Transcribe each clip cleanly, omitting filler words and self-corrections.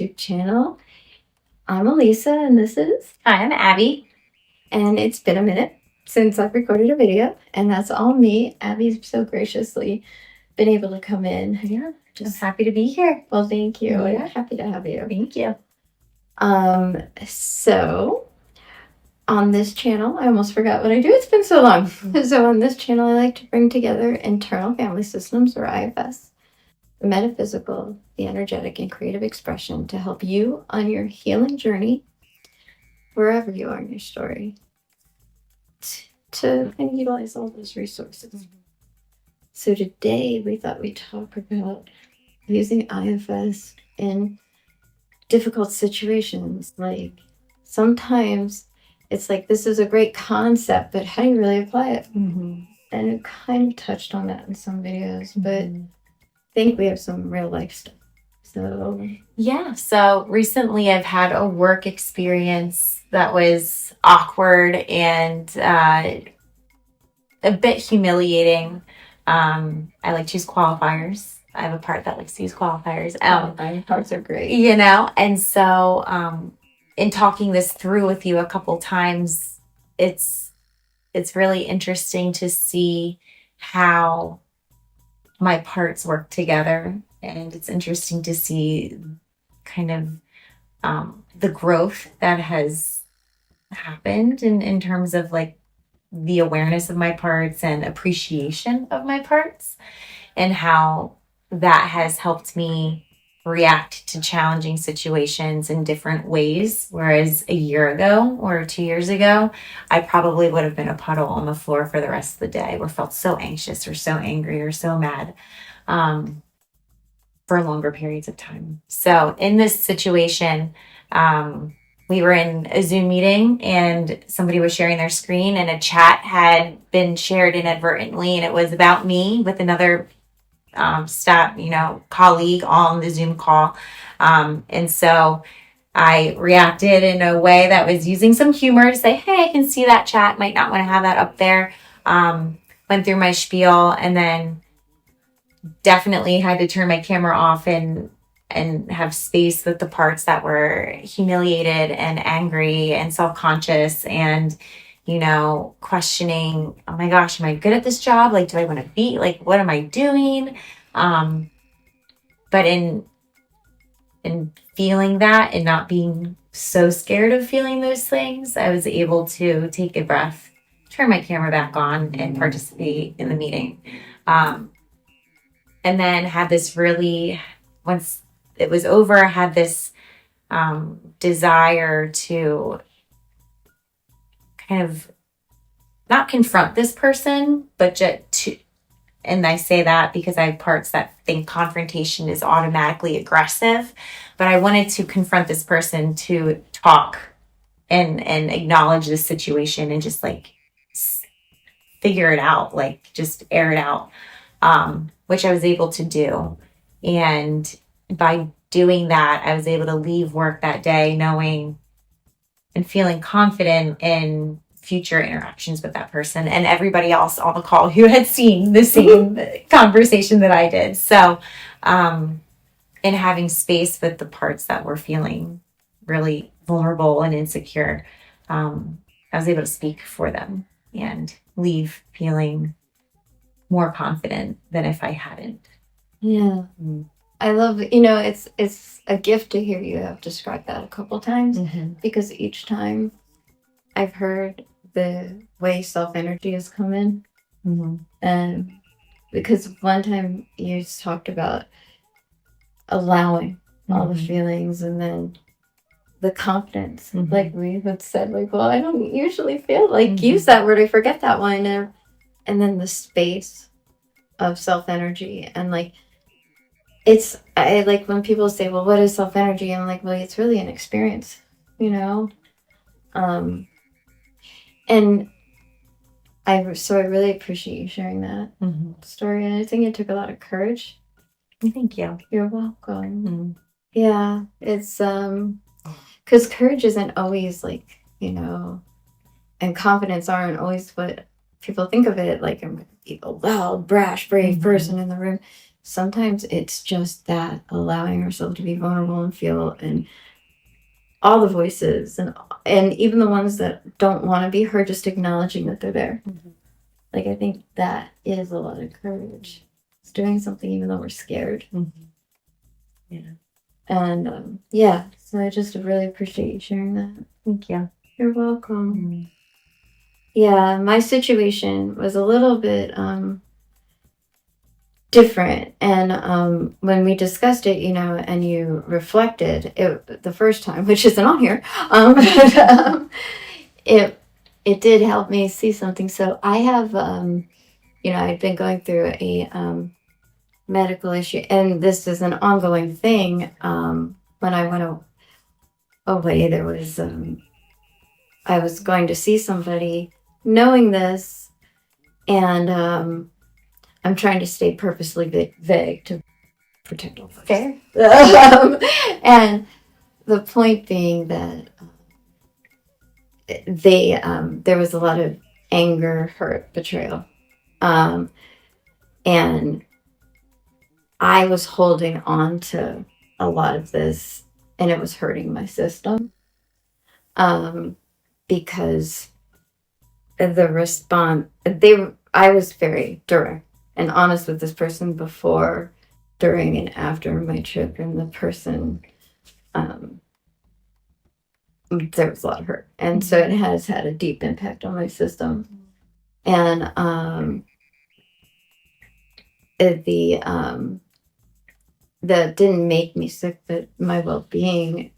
YouTube channel. I'm Alisa, and this is... Hi, I'm Abby. And it's been a minute since I've recorded a video, and that's all me. Abby's so graciously been able to come in. Yeah, just happy to be here. Well, thank you. Yeah. I'm happy to have you. Thank you. So on this channel, I almost forgot what I do. It's been so long. So on this channel, I like to bring together internal family systems, or IFS, the metaphysical, the energetic, and creative expression to help you on your healing journey, wherever you are in your story, to kind of utilize all those resources. So today we thought we'd talk about using IFS in difficult situations. Like sometimes it's like, this is a great concept, but how do you really apply it? And it kind of touched on that in some videos, but I think we have some real life stuff. So recently I've had a work experience that was awkward and a bit humiliating. I like to use qualifiers. I have a part that likes to use qualifiers. Parts are great. And so in talking this through with you a couple times, it's really interesting to see how my parts work together. And it's interesting to see kind of the growth that has happened in terms of like the awareness of my parts and appreciation of my parts, and how that has helped me react to challenging situations in different ways. Whereas a year ago or 2 years ago, I probably would have been a puddle on the floor for the rest of the day, or felt so anxious or so angry or so mad for longer periods of time. So in this situation, we were in a Zoom meeting and somebody was sharing their screen, and a chat had been shared inadvertently, and it was about me with another staff, colleague on the Zoom call. And so I reacted in a way that was using some humor to say, hey, I can see that chat, might not want to have that up there. Went through my spiel, and then definitely had to turn my camera off and have space with the parts that were humiliated and angry and self-conscious and, questioning, oh my gosh, am I good at this job? Like, do I want to be, like, what am I doing? But in feeling that and not being so scared of feeling those things, I was able to take a breath, turn my camera back on, and participate in the meeting. And then had this really, once it was over, I had this desire to kind of not confront this person, but just to, and I say that because I have parts that think confrontation is automatically aggressive, but I wanted to confront this person to talk and acknowledge the situation and just like figure it out, like just air it out. Which I was able to do. And by doing that, I was able to leave work that day knowing and feeling confident in future interactions with that person and everybody else on the call who had seen the same conversation that I did. So, in having space with the parts that were feeling really vulnerable and insecure, I was able to speak for them and leave feeling more confident than if I hadn't. Yeah. I love, it's a gift to hear you have described that a couple times, because each time I've heard the way self-energy has come in. And because one time you talked about allowing all the feelings, and then the confidence, like we had said, like, well, I don't usually feel like use that word, I forget that one. And then the space of self-energy, and like, I like when people say, well, what is self-energy? I'm like, well, it's really an experience, and I really appreciate you sharing that story, and I think it took a lot of courage. Thank you. You're welcome. Yeah, it's because courage isn't always like, and confidence aren't always what people think of it, like I'm a loud, brash, brave person in the room. sometimes it's just that allowing ourselves to be vulnerable and feel, and all the voices and even the ones that don't want to be heard, just acknowledging that they're there. Like, I think that is a lot of courage. It's doing something even though we're scared. Yeah. And so I just really appreciate you sharing that. Thank you. You're welcome. Yeah, my situation was a little bit different, and when we discussed it, and you reflected it the first time, which isn't on here, but, it did help me see something. So I have I'd been going through a medical issue, and this is an ongoing thing. When I went away, there was I was going to see somebody knowing this, and I'm trying to stay purposely vague to protect all of Fair. And the point being that there was a lot of anger, hurt, betrayal, and I was holding on to a lot of this, and it was hurting my system, because the response, I was very direct and honest with this person before, during, and after my trip, and the person, there was a lot of hurt, and so it has had a deep impact on my system. And that didn't make me sick, but my well-being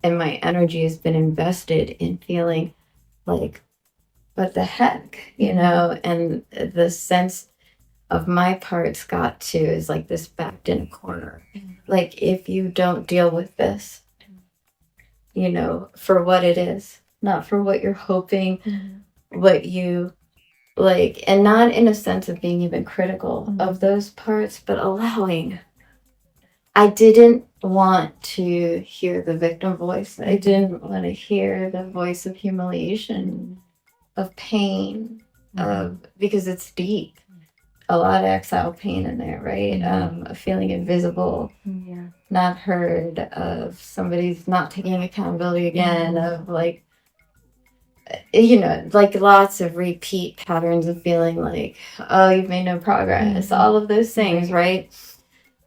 and my energy has been invested in feeling like, what the heck, and the sense of my parts got to is like this backed in a corner. Like, if you don't deal with this, for what it is, not for what you're hoping, what you like, and not in a sense of being even critical of those parts, but allowing. I didn't want to hear the victim voice. I didn't want to hear the voice of humiliation, of pain, because it's deep. A lot of exile pain in there, right? Of feeling invisible, not heard, of somebody's not taking accountability again, of like lots of repeat patterns of feeling like, oh, you've made no progress, all of those things, right?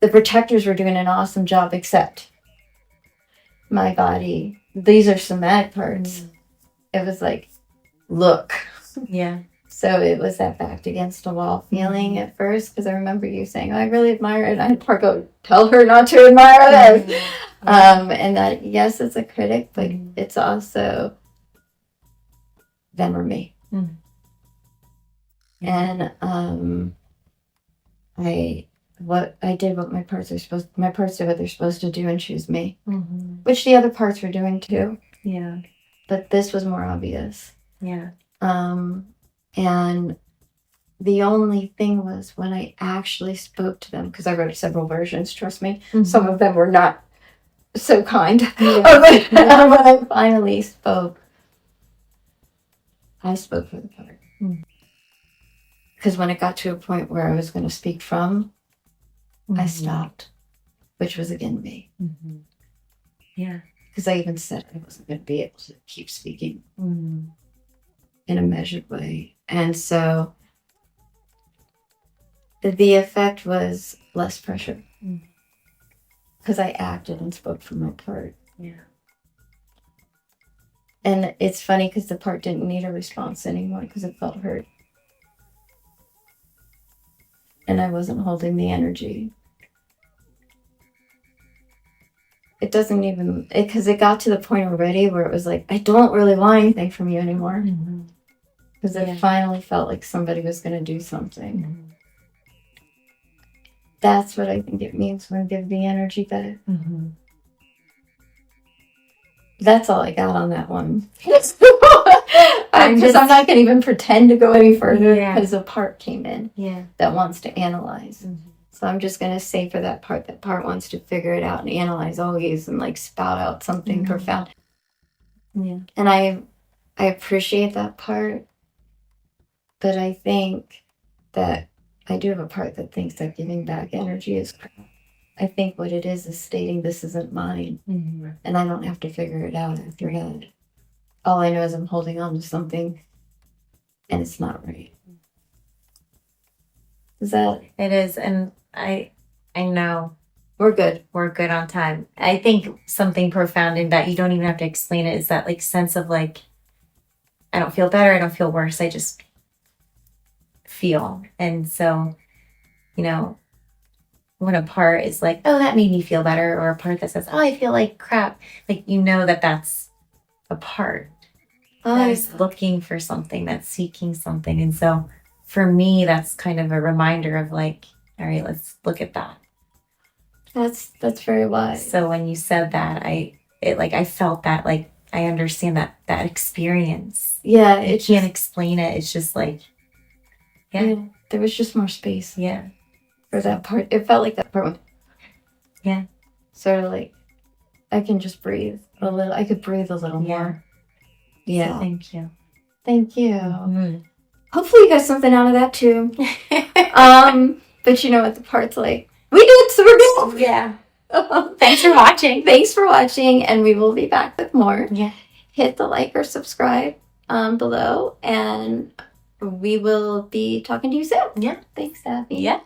The protectors were doing an awesome job, except my body, these are somatic parts. It was like, look. Yeah. So it was that backed against a wall feeling at first, because I remember you saying, I really admire it. I had to go tell her not to admire this. And that, yes, it's a critic, but it's also them or me. And I did what my parts did what they're supposed to do and choose me, which the other parts were doing too. Yeah. But this was more obvious. Yeah. And the only thing was when I actually spoke to them, because I wrote several versions, trust me, some of them were not so kind. When I finally spoke, I spoke for the part. Because when it got to a point where I was going to speak from, I stopped, which was again me. Yeah. Because I even said I wasn't going to be able to keep speaking in a measured way. And so the effect was less pressure. Because I acted and spoke for my part. Yeah. And it's funny because the part didn't need a response anymore because it felt hurt. And I wasn't holding the energy. It doesn't even, because it got to the point already where it was like, I don't really want anything from you anymore. Because it finally felt like somebody was going to do something. That's what I think it means when give the energy back. That's all I got on that one. I'm not going to even pretend to go any further because a part came in that wants to analyze. So I'm just going to say for that part wants to figure it out and analyze always and like spout out something profound. And I appreciate that part, but I think that I do have a part that thinks that giving back energy is crap. I think what it is stating this isn't mine, and I don't have to figure it out after that. All I know is I'm holding on to something, and it's not right. Is that? It is, and I know We're good. we're good on time. I think something profound in that you don't even have to explain it is that like sense of like, I don't feel better, I don't feel worse, I just feel. And so, you know, when a part is like, oh, that made me feel better, or a part that says, oh, I feel like crap, like, you know, that's a part that is looking for something, that's seeking something. And so for me, that's kind of a reminder of like, all right, let's look at that. That's very wise. So when you said that, I felt that, like, I understand that experience. Yeah, You can't explain it. It's just like, yeah. There was just more space. Yeah. For that part. It felt like that part was, yeah, sort of like I can just breathe a little. I could breathe a little more. Yeah. So thank you. Thank you. Mm-hmm. Hopefully you got something out of that too. But you know what the part's like? We did, so we're good. Yeah. Thanks for watching. Thanks for watching, and we will be back with more. Yeah. Hit the like or subscribe below, and we will be talking to you soon. Yeah. Thanks, Abby. Yeah.